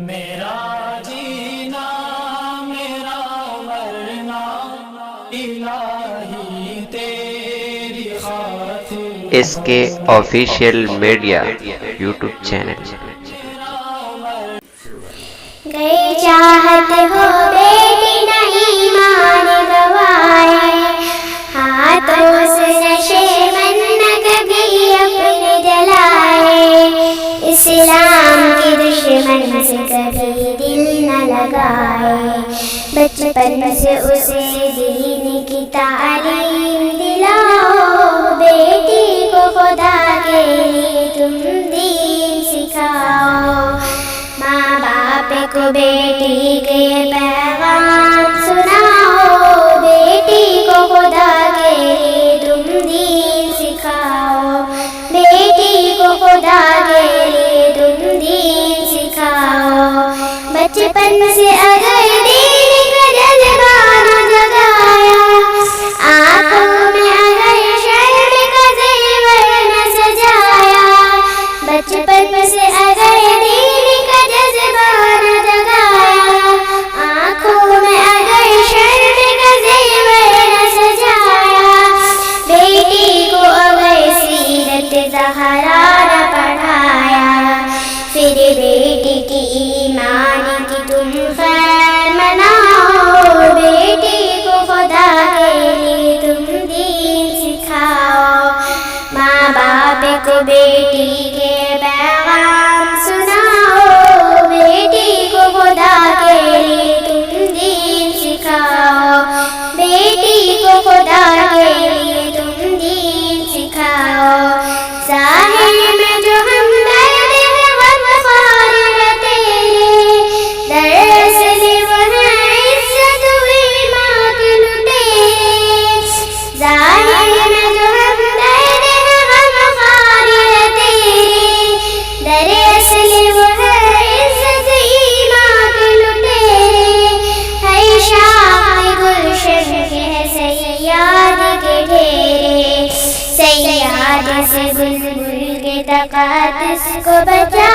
میرا جینا میرا مرنا الہی تیری خاطر. اس کے آفیشیل میڈیا یوٹیوب چینل. گئی چاہت ہو بیٹی نہیں مان گوائے، ہاتھوں سے نشے من نہ کبھی اپنے جلائے، اسلام کی دشمن سے کبھی دل نہ لگائے، بچپن سے اسے دین کی تعلیم دلاؤ، بیٹی کو خدا کے لیے تم دین سکھاؤ، ماں باپ کو بیٹی کے پیغام سناؤ، بیٹی کو خدا کے لیے تم دین سکھاؤ، بیٹی کو خدا کے لیے تم دین سکھاؤ، بچپن سے اگر دین کا جذبہ نہ جگایا، آنکھوں میں اگر شرم کا زیور نہ سجایا، بچپن سے اگر دین کا جذبہ نہ جگایا، آنکھوں میں اگر شرم کا زیور نہ سجایا، بیٹی کو اگر سیرت زہرا نہ پڑھایا، پھر بیٹی کی ایمان کی تم خیر مناؤ، بیٹی کو خدا کے لیے تم دین سکھاؤ، ماں باپ کو بیٹی کے پیغام سناؤ، بیٹی کو خدا کے لیے تم دین سکھاؤ، بیٹی کو خدا کے لیے تم دین سکھاؤ، ظاہر میں جو ہم درد ہے غمخوار رہتے ہیں، دراصل وہ ہے عزت ہوئی ماں کے لٹیرے، ظاہر میں جو ہم درد ہے غمخوار رہتے ہیں، دراصل وہ ہے عزت ہوئی ماں کے لٹیرے، ہر شاخ گلشن کے ہے سیاد کے ڈھیرے، سیاد سے بلبل کے تقدس کو بچا